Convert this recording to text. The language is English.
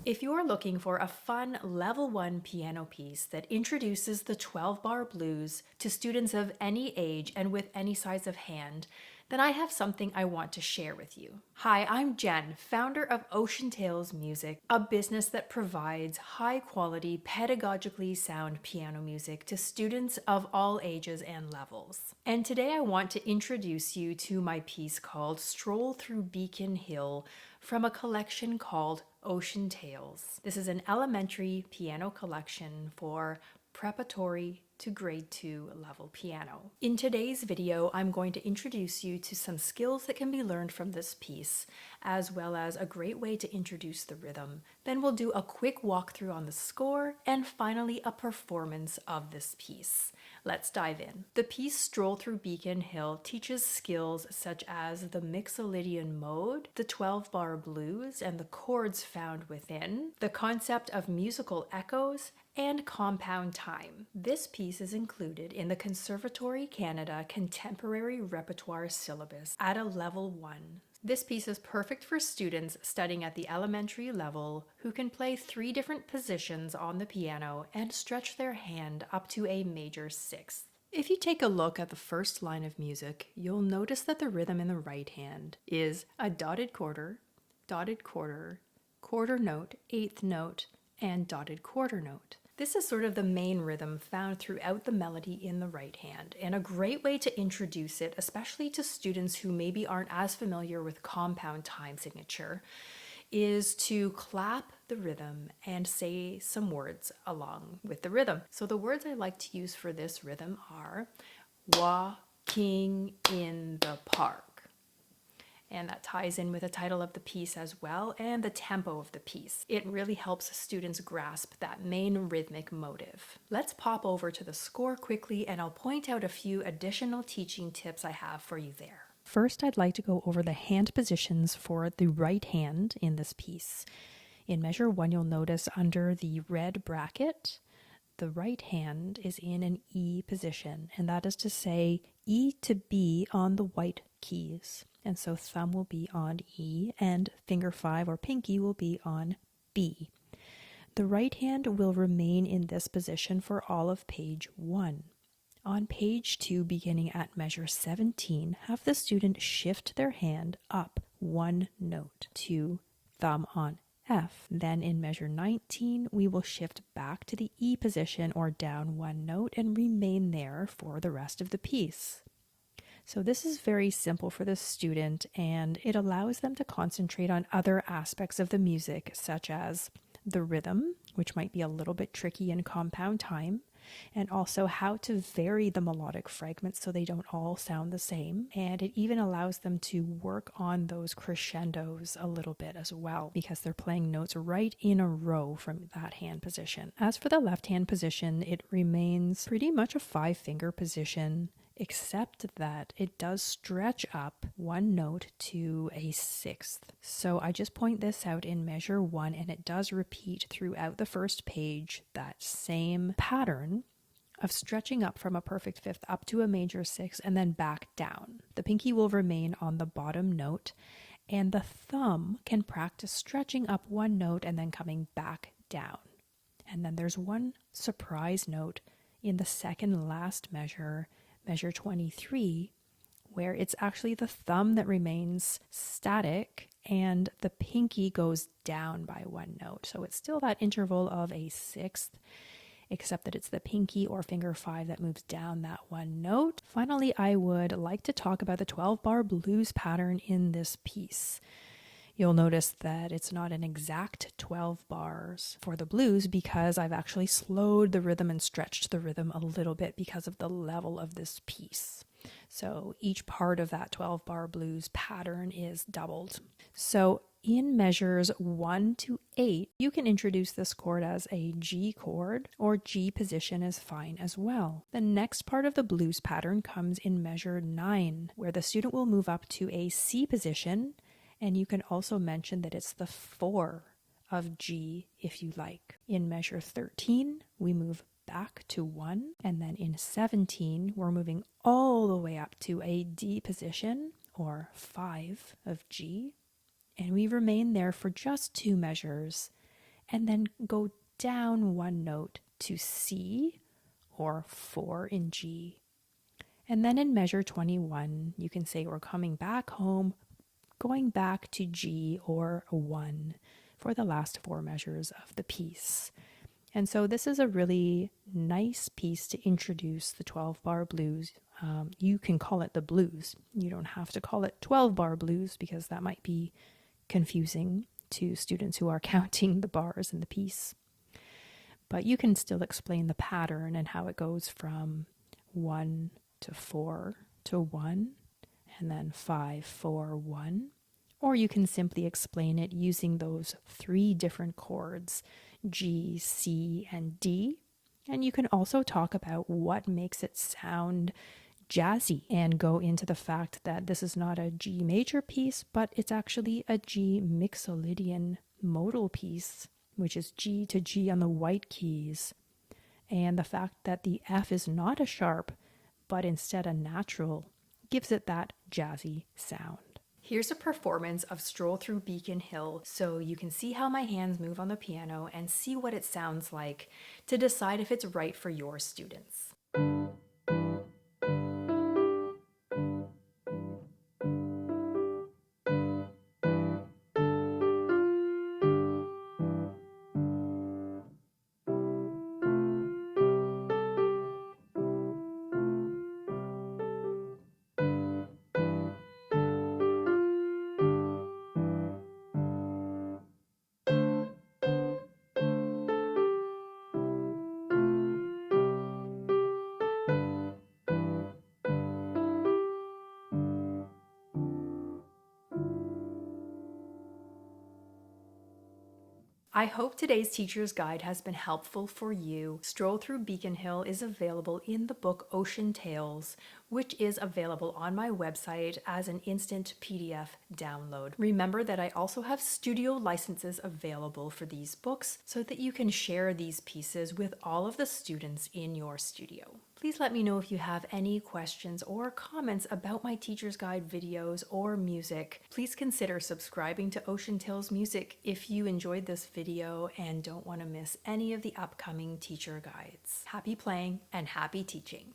If you're looking for a fun level 1 piano piece that introduces the 12-bar blues to students of any age and with any size of hand, then I have something I want to share with you. Hi, I'm Jen, founder of Ocean Tales Music, a business that provides high-quality, pedagogically sound piano music to students of all ages and levels. And today I want to introduce you to my piece called Stroll Through Beacon Hill from a collection called Ocean Tales. This is an elementary piano collection for preparatory to grade 2 level piano. In today's video, I'm going to introduce you to some skills that can be learned from this piece, as well as a great way to introduce the rhythm. Then we'll do a quick walkthrough on the score, and finally a performance of this piece. Let's dive in. The piece Stroll Through Beacon Hill teaches skills such as the Mixolydian mode, the 12-bar blues and the chords found within, the concept of musical echoes, and compound time. This piece is included in the Conservatory Canada Contemporary Repertoire Syllabus at a level 1. This piece is perfect for students studying at the elementary level who can play 3 different positions on the piano and stretch their hand up to a major 6th. If you take a look at the first line of music, you'll notice that the rhythm in the right hand is a dotted quarter, quarter note, 8th note, and dotted quarter note. This is sort of the main rhythm found throughout the melody in the right hand, and a great way to introduce it, especially to students who maybe aren't as familiar with compound time signature, is to clap the rhythm and say some words along with the rhythm. So the words I like to use for this rhythm are walking in the park. And that ties in with the title of the piece as well and the tempo of the piece. It really helps students grasp that main rhythmic motive. Let's pop over to the score quickly and I'll point out a few additional teaching tips I have for you there. First, I'd like to go over the hand positions for the right hand in this piece. In measure 1, you'll notice under the red bracket, the right hand is in an E position, and that is to say E to B on the white keys. And so thumb will be on E and finger 5 or pinky will be on B. The right hand will remain in this position for all of page 1. On page 2, beginning at measure 17, have the student shift their hand up 1 note to thumb on F. Then in measure 19, we will shift back to the E position or down 1 note and remain there for the rest of the piece. So this is very simple for the student, and it allows them to concentrate on other aspects of the music, such as the rhythm, which might be a little bit tricky in compound time, and also how to vary the melodic fragments so they don't all sound the same. And it even allows them to work on those crescendos a little bit as well, because they're playing notes right in a row from that hand position. As for the left hand position, it remains pretty much a 5-finger position, except that it does stretch up 1 note to a 6th. So I just point this out in measure 1, and it does repeat throughout the first page, that same pattern of stretching up from a perfect 5th up to a major 6th and then back down. The pinky will remain on the bottom note, and the thumb can practice stretching up 1 note and then coming back down. And then there's one surprise note in the second last measure, measure 23, where it's actually the thumb that remains static and the pinky goes down by 1 note. So it's still that interval of a 6th, except that it's the pinky or finger 5 that moves down that 1 note. Finally, I would like to talk about the 12-bar blues pattern in this piece. You'll notice that it's not an exact 12 bars for the blues because I've actually slowed the rhythm and stretched the rhythm a little bit because of the level of this piece. So each part of that 12-bar blues pattern is doubled. So in measures 1 to 8, you can introduce this chord as a G chord, or G position is fine as well. The next part of the blues pattern comes in measure 9, where the student will move up to a C position, and you can also mention that it's the 4 of G if you like. In measure 13, we move back to 1, and then in 17, we're moving all the way up to a D position, or 5 of G, and we remain there for just 2 measures, and then go down one note to C or 4 in G. And then in measure 21, you can say we're coming back home, going back to G or 1 for the last 4 measures of the piece. And so this is a really nice piece to introduce the 12-bar blues. You can call it the blues. You don't have to call it 12-bar blues because that might be confusing to students who are counting the bars in the piece. But you can still explain the pattern and how it goes from 1 to 4 to 1 and then 5, 4, 1. Or you can simply explain it using those 3 different chords, G, C, and D. And you can also talk about what makes it sound jazzy and go into the fact that this is not a G major piece, but it's actually a G mixolydian modal piece, which is G to G on the white keys. And the fact that the F is not a sharp, but instead a natural, gives it that jazzy sound. Here's a performance of Stroll Through Beacon Hill so you can see how my hands move on the piano and see what it sounds like to decide if it's right for your students. I hope today's teacher's guide has been helpful for you. Stroll Through Beacon Hill is available in the book Ocean Tales, which is available on my website as an instant PDF download. Remember that I also have studio licenses available for these books so that you can share these pieces with all of the students in your studio. Please let me know if you have any questions or comments about my teacher's guide videos or music. Please consider subscribing to Ocean Tales Music if you enjoyed this video and don't want to miss any of the upcoming teacher guides. Happy playing and happy teaching.